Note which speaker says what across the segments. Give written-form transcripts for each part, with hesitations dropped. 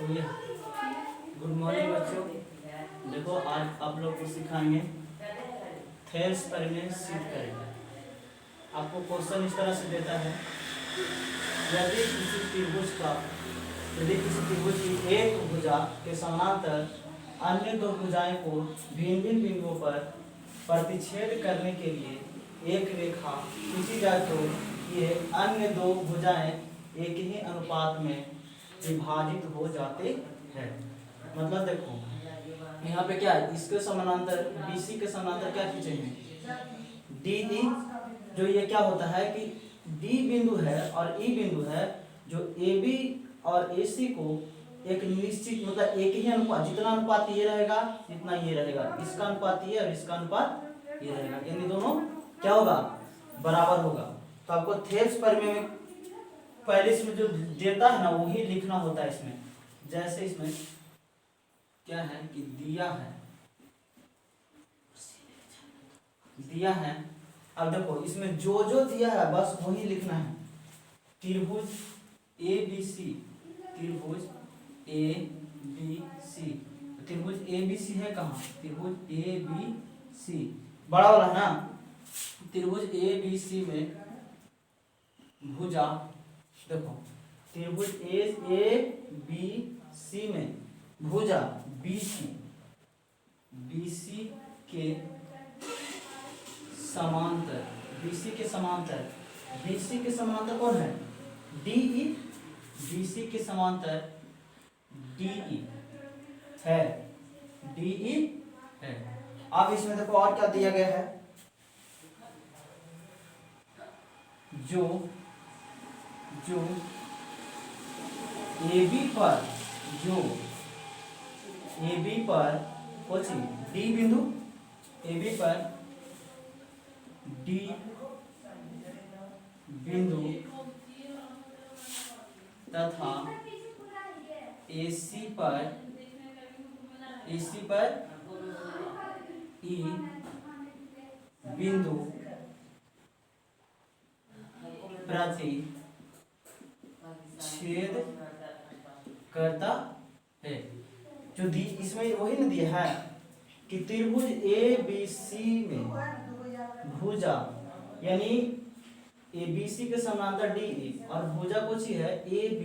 Speaker 1: तो ये good morning बच्चों। देखो आज आप लोग को सिखाएंगे थेल्स परिमेय सिद्ध करेंगे। आपको क्वेश्चन इस तरह से देता है, यदि किसी त्रिभुज की एक भुजा के समानांतर अन्य दो भुजाएं को भिन्न भिन्न बिंदुओं पर प्रतिच्छेद करने के लिए एक रेखा खींची जाए तो ये अन्य दो भुजाएं एक ही अनुपात में विभाजित हो जाते हैं। मतलब देखो यहाँ पे क्या है, इसके समानांतर BC के समानांतर क्या खींचेंगे DE, जो ये क्या होता है कि D बिंदु है और E बिंदु है, जो AB और AC को एक निश्चित मतलब एक ही अनुपात, जितना अनुपात ये रहेगा जितना ये रहेगा, इसका अनुपात ये और इसका अनुपात ये रहेगा, यानी दोनों क्या होगा, बराबर होगा। तो आपको थेल्स परिमेय में पहले इसमें जो देता है ना वही लिखना होता है इसमें। जैसे इसमें क्या है कि दिया है, अब देखो इसमें जो जो दिया है बस वही लिखना है। त्रिभुज ABC, त्रिभुज ABC, त्रिभुज ABC है कहाँ, त्रिभुज ABC बड़ा वाला है ना। त्रिभुज ABC में भुजा, देखो त्रिभुज ABC में भुजा BC के समांतर, BC के समांतर कौन है, DE, BC के समांतर DE है, DE है। अब इसमें देखो और क्या दिया गया है, जो AB पर कुछ D बिंदु, AB पर D बिंदु तथा AC पर E बिंदु प्रति छेद करता है। जो दी इसमें वही ना दिया है कि त्रिभुज ABC में भुजा यानी ABC के समांतर DE और भुजा कुछ ही है AB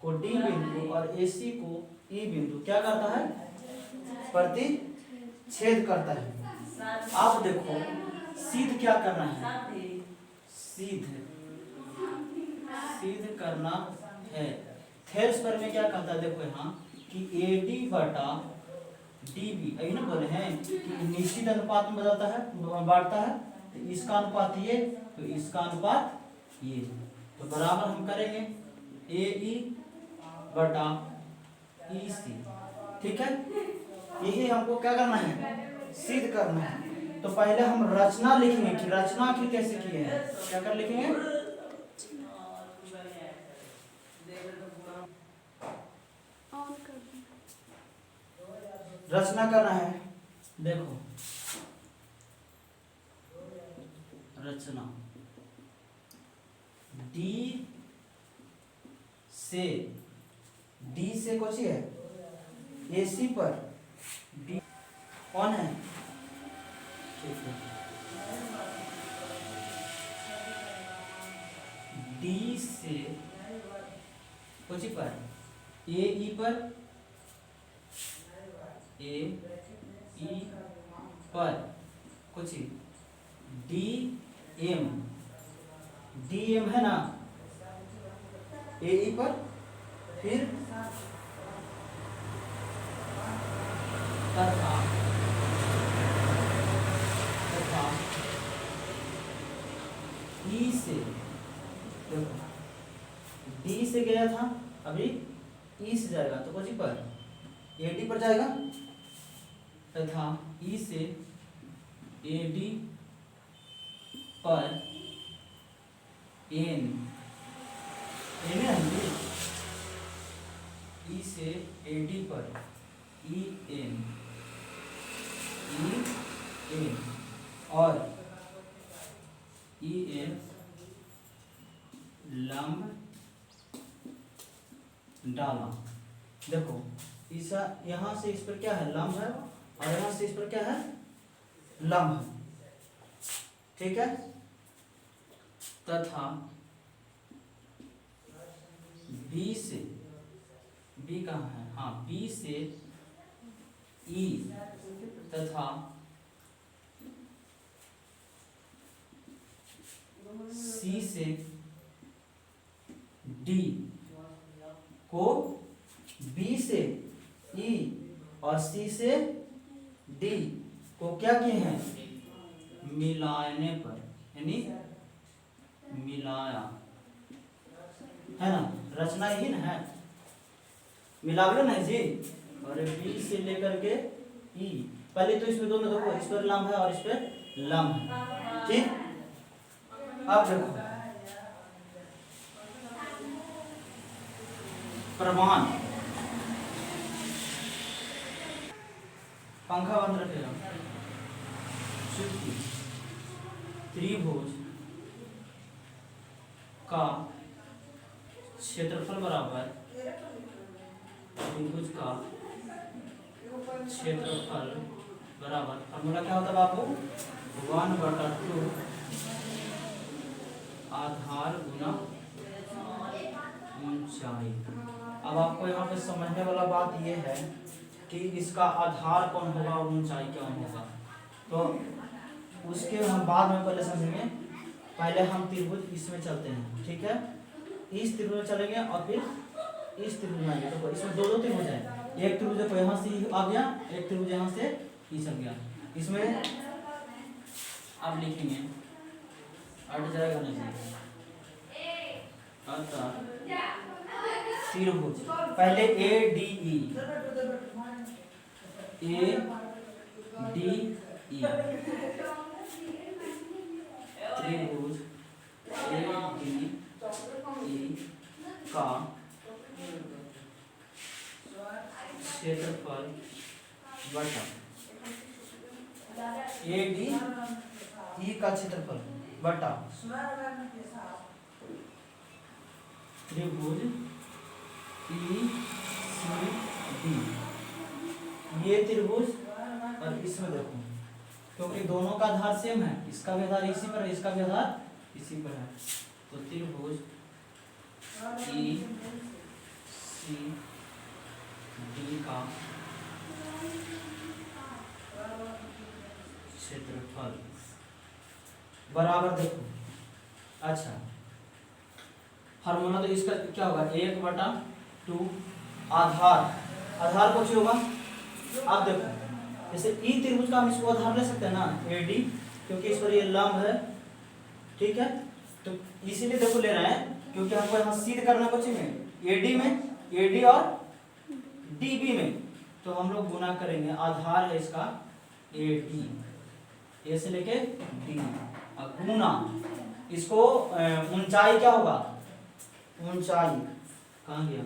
Speaker 1: को D बिंदु और AC को E बिंदु क्या करता है, प्रति छेद करता है। आप देखो सिद्ध क्या करना है, सिद्ध करना है। थेल्स पर में क्या करता है, देखो यहाँ कि AD बटा DB, यही ना बोले हैं कि निश्चित अनुपात में बदलता है, बांटता है। तो इसका अनुपात ये, तो इसका अनुपात ये, तो बराबर हम करेंगे AE बटा EC, ठीक है। यही हमको क्या करना है, सिद्ध करना है। तो पहले हम रचना लिखेंगे कि रचना की कैसे किए हैं, क्या कर लिखेंगे, रचना करना है। देखो रचना D से कौन सी है, AC पर D कौन है, D से कौन सी पर AE पर, AE पर कुछ DM है ना AE पर, फिर तथा E से, देखो D से गया था अभी E से जाएगा तो कौन सी पर AD पर जाएगा, तथा E से AD पर N E से AD पर EN और EN लंब डाला, देखो इस यहाँ से इस पर क्या है, लंब है, और यहाँ से इस पर क्या है, लंब है, ठीक है। तथा बी से, बी कहाँ है, हाँ बी से ई तथा सी से डी को बी से ई और सी से डी को क्या किए हैं, मिलाने पर, यानी मिलाया है ना, रचना ही ना है, मिलावट नहीं जी। और बी से लेकर के ई, पहले तो इसमें दोनों देखो, इस पर लंब है और इस पर लंब है, ठीक। अब देखो प्रमाण, पंखा बंद रखेगा, चूंकि त्रिभुज का क्षेत्रफल बराबर त्रिभुज का क्षेत्रफल बराबर, फॉर्मूला क्या होता है बाबू, 1/2 आधार गुना ऊंचाई। अब आपको यहाँ पे समझने वाला बात यह है कि इसका आधार कौन होगा और ऊंचाई कौन होगा, तो उसके हम बाद में पहले समझेंगे। पहले हम त्रिभुज इसमें चलते हैं, ठीक है, इस त्रिभुज में चलेंगे और फिर इस त्रिभुज में आएंगे। तो इसमें दो त्रिभुज है, एक त्रिभुज देखो यहाँ से आ गया, एक त्रिभुज यहाँ से ही चल गया। इसमें आप लिखेंगे, अट जाएगा नहीं, अतः त्रिभुज पहले A D E, A D E, त्रिभुज ए डी ई का क्षेत्रफल बटा ए डी ई का क्षेत्रफल बटा त्रिभुज ई सी डी। ये त्रिभुज और इसमें देखो, क्योंकि दोनों का आधार सेम है, इसका भी आधार इसी पर है, इसका भी आधार इसी पर है, तो त्रिभुज ई सी डी का क्षेत्रफल बराबर देखो, अच्छा फार्मूला तो इसका क्या होगा, 1/2 आधार, आधार कौन सी होगा, आप देखो जैसे ई त्रिभुज का हम इसको आधार ले सकते हैं ना, ए डी, क्योंकि इस पर ये लंब है, ठीक है, तो इसीलिए देखो ले रहे हैं क्योंकि हमको यहाँ सिद्ध करना कुछ में एडी में, एडी और डीबी में, तो हम लोग गुना करेंगे, आधार है इसका एडी, ए से लेके डी, गुना इसको ऊंचाई क्या होगा, ऊंचाई कहाँ गया,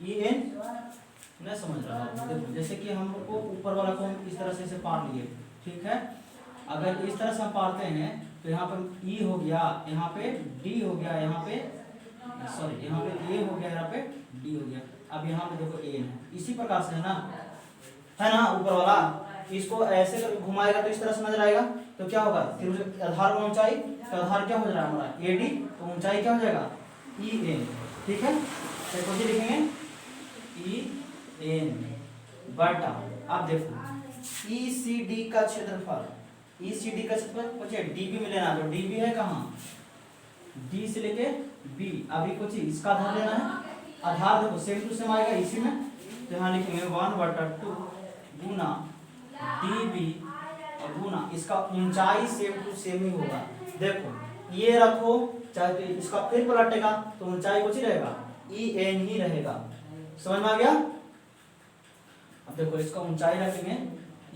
Speaker 1: ई एन नहीं समझ रहा है, जैसे कि हम लोग को ऊपर वाला को हम इस तरह से पार लिए, ठीक है, अगर इस तरह से हम पारते हैं तो यहाँ पर ई हो गया, यहाँ पे डी हो गया, यहाँ पे सॉरी यहाँ पे ए हो गया, यहाँ पे डी हो गया, अब यहाँ पे देखो ए है, इसी प्रकार से है ना ऊपर वाला, इसको ऐसे कर घुमाएगा तो इस तरह से नजर आएगा, तो क्या होगा, त्रिभुज आधार और ऊंचाई, तो आधार क्या हो रहा है हमारा ए डी, तो ऊंचाई क्या हो जाएगा ई एन, ठीक है, तो लिखेंगे ई एन बटा, अब देखो ई सी डी का क्षेत्रफल, ई सी डी का क्षेत्रफल पूछे डीबी में लेना, तो डीबी है कहाँ, डी से लेके बी, अभी कुछ इसका आधार लेना है, आधार देखो सेम टू सेम आएगा इसी में, तो यहाँ लिखेंगे 1/2 गुना डीबी गुना इसका ऊंचाई सेम टू सेम ही होगा, देखो ये रखो चाहे तो इसका फिर पलटेगा तो ऊंचाई कुछ ही रहेगा, ई एन ही रहेगा, समझ में आ गया। अब देखो इसका ऊंचाई रखेंगे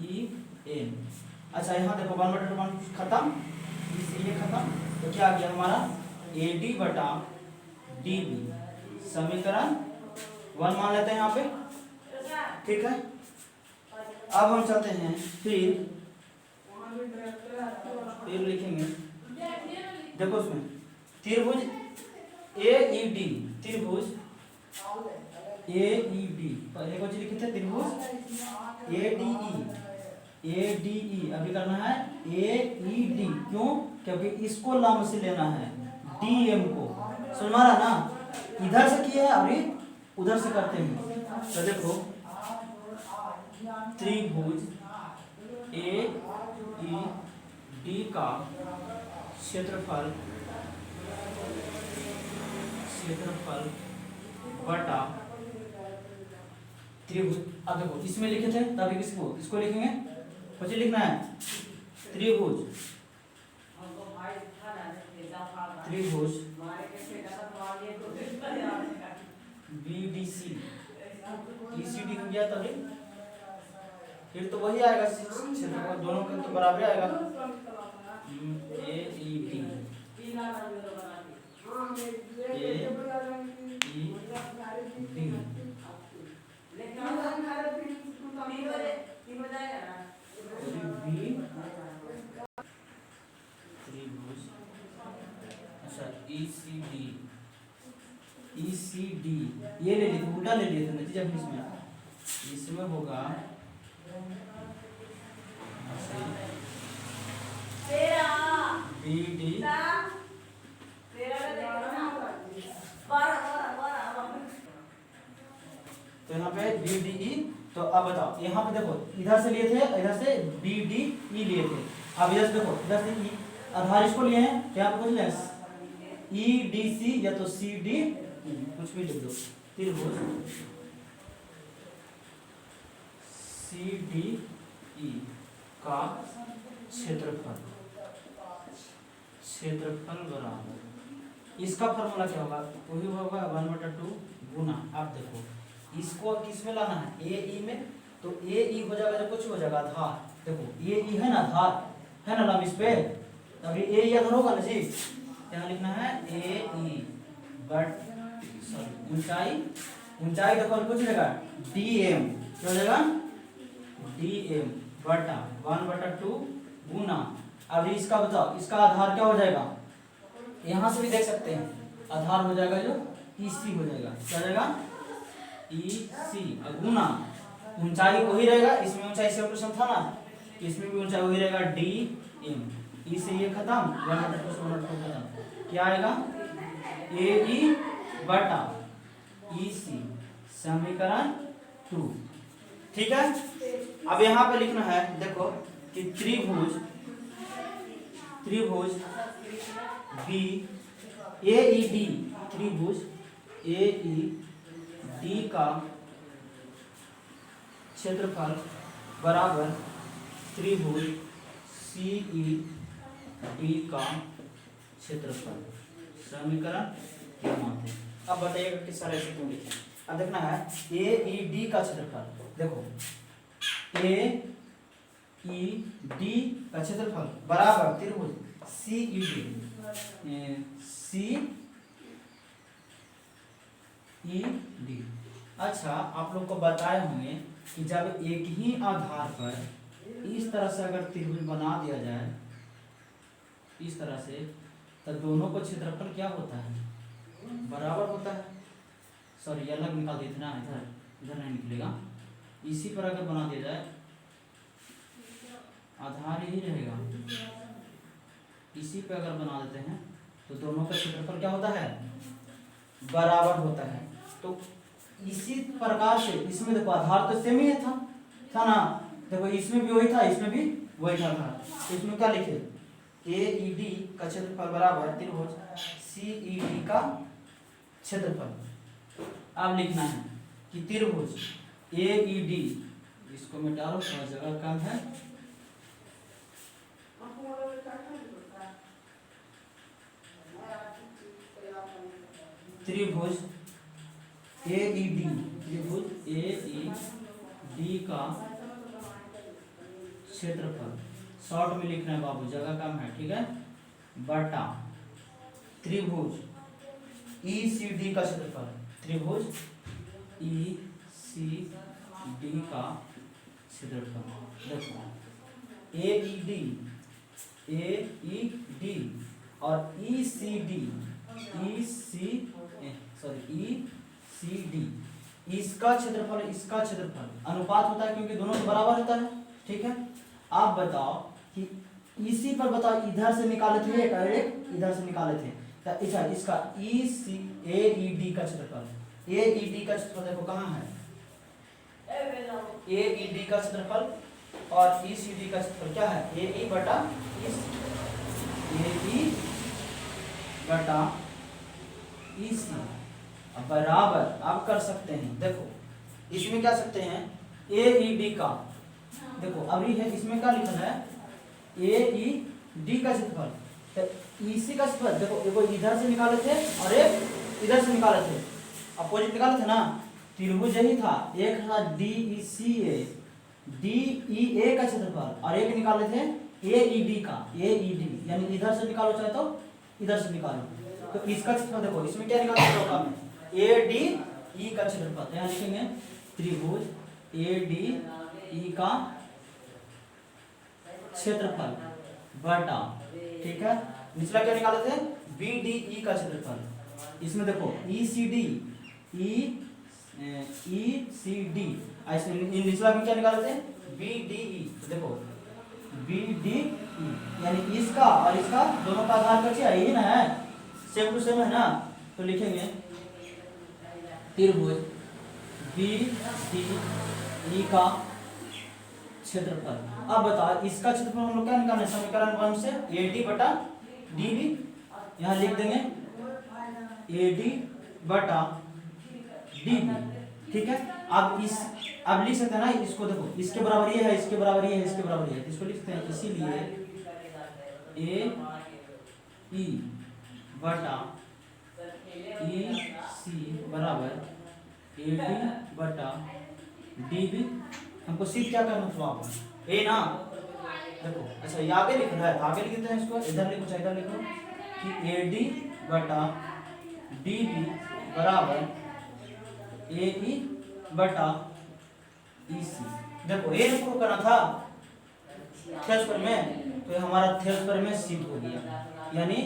Speaker 1: ई एन, अच्छा यहाँ देखो 1/2 खत्म, ये खत्म, तो क्या आ गया हमारा ए डी बटा डी बी, समीकरण 1 मान लेते हैं यहाँ पे, ठीक है। अब हम चलते हैं फिर लिखेंगे, देखो उसमें त्रिभुज ए ई डी, त्रिभुज ए ई डी, पहले कौन सी लिखे थे त्रिभुज A D E, A D E, अभी करना है ए ई डी, क्यों? क्योंकि इसको लंब से लेना है डी एम को, समझ में आ रहा ना? इधर से किया है अभी उधर से करते हैं। तो देखो त्रिभुज ए ई डी का क्षेत्रफल बटा त्रिभुज, अब देखो इसमें लिखे थे तभी इसको लिखेंगे, कुछ लिखना है त्रिभुज बीडीसी, ईसीडी हो गया तभी, फिर तो वही आएगा क्षेत्रफल दोनों का तो बराबर आएगा, ए ई डी, ईसीडी ये ले लिए, उल्टा ले लिए थे नतीजा फिर इसमें होगा बीडी, तो यहाँ पे बीडीई, तो अब बताओ यहाँ पे देखो इधर से लिए थे, इधर से बीडीई लिए थे, अब इधर से देखो इधर से ई, आधार इसको लिए हैं क्या पूछ लें ईडीसी या तो सीडी, कुछ भी लिख दो, त्रिभुज सीडीई का क्षेत्रफल बराबर, इसका फॉर्मूला क्या होगा? वही होगा 1/2 गुना, आप देखो इसको किस में लाना है ए ई में, तो ए ई हो जाएगा, कुछ हो जाएगा आधार, देखो ए ई है ना आधार है ना लंब इस पे, तब ये ए ई आधार होगा ना जी, यहाँ लिखना है ए ई बट सॉरी ऊंचाई देखो कुछ रहेगा डी एम, क्या हो जाएगा डी एम बटा 1/2 गुना, अब इसका बताओ इसका आधार क्या हो जाएगा, यहाँ से भी देख सकते हैं आधार हो जाएगा जो ईसी हो जाएगा, क्या हो जाएगा ईसी गुना ऊंचाई वही रहेगा, इसमें ऊंचाई से ऑपरेशन था ना, इसमें भी ऊंचाई वही रहेगा डी एम, ई से ये खत्म 1/2 खत्म, क्या आएगा ए ई बटा ई सी, समीकरण 2, ठीक है। अब यहाँ पे लिखना है देखो कि त्रिभुज बी ए ई डी, त्रिभुज ए ई डी का क्षेत्रफल बराबर त्रिभुज सी ई डी का क्षेत्रफल, समीकरण क्या मानते हैं? अब बताइएगा किस तरह से क्यों लिखें। अब देखना है ए ई डी का क्षेत्रफल, देखो ए ई डी का क्षेत्रफल बराबर त्रिभुज सी ई डी। अच्छा आप लोग को बताए होंगे कि जब एक ही आधार पर इस तरह से अगर त्रिभुज बना दिया जाए इस तरह से, तो दोनों का क्षेत्रफल क्या होता है? बराबर होता है। सॉरी अलग निकाल दिए थे ना, इधर नहीं निकलेगा। इसी पर अगर बना दिया जाए आधार यही रहेगा, इसी पे अगर बना देते हैं तो दोनों का क्षेत्रफल क्या होता है? बराबर होता है। तो इसी प्रकार से इसमें देखो आधार तो सेम ही था ना, देखो इसमें भी वही था, इसमें भी वही था। तो इसमें क्या लिखे? ए ई डी का क्षेत्रफल बराबर त्रिभुज सी ई डी का क्षेत्रफल। अब लिखना है कि त्रिभुज ए ई डी, इसको मिटा लो थोड़ा जगह कम है, त्रिभुज ए ई डी, त्रिभुज ए ई डी का क्षेत्रफल, शॉर्ट में लिखना है बाबू, जगह कम है, ठीक है, बटा त्रिभुज ई सी डी का क्षेत्रफल, त्रिभुज ई सी डी का क्षेत्रफल। देखो ए ई डी और ई सी डी इसका क्षेत्रफल इसका क्षेत्रफल अनुपात होता है क्योंकि दोनों बराबर होता है। ठीक है, आप बताओ कि इसी पर बताओ, इधर से निकाले थे एक और एक इधर से निकाले थे, तो इसका AED का क्षेत्रफल, AED का क्षेत्रफल देखो कहाँ है, AED का क्षेत्रफल और ECD का क्षेत्रफल क्या है, AE बटा AE बटा EC बराबर आप कर सकते हैं। देखो इसमें क्या सकते हैं, AED का देखो अभी है, इसमें क्या लिखा है AED का क्षेत्रफल, तो EC का क्षेत्रफल देखो, देखो इधर से निकाले थे और एक इधर से निकाले थे, अपोजिट निकाले थे ना, त्रिभुज यही था, एक था DECA DEA का क्षेत्रफल और एक निकाले थे AED का, AED यानी इधर से निकालो चाहे तो इधर से निकालो, तो इसका क्षेत्रफल देखो इसमें क्या निकालो ADE का क्षेत्रफल, यहाँ लिखेंगे त्रिभुज ADE का क्षेत्रफल बटा, ठीक है, निचला क्या निकाले थे BDE का क्षेत्रफल, इसमें देखो ECD ऐसे निचला में क्या निकाले थे BDE, देखो BDE यानी इसका और इसका दोनों का आधार का यही ना है, सेम टू सेम है ना, तो लिखेंगे त्रिभुज BDE का क्षेत्रफल। अब बताओ इसका क्षेत्रफल हम लोग क्या निकालना है, समीकरण 1 से AD बटा DB, यहाँ लिख देंगे AD बटा DB। ठीक है, अब लिख सकते हैं ना इसको, देखो इसके बराबर ये है, इसके बराबर ये है, इसके बराबर ये है, इसको लिखते हैं, इसीलिए AE बटा EC बराबर AD बटा DB। हमको सीध क्या करना था आप ए ना, देखो अच्छा ये आगे लिख रहा है, आगे लिख देते हैं इसको, इधर लिखो चाहे इधर लिखो कि AD बटा DB बराबर AE बटा EC। देखो ये प्रूव करना था थेरस्पर में, तो हमारा थेरस्पर में सिद्ध हो गया, यानी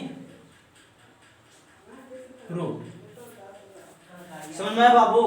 Speaker 1: प्रूव। समझ में आया बाबू?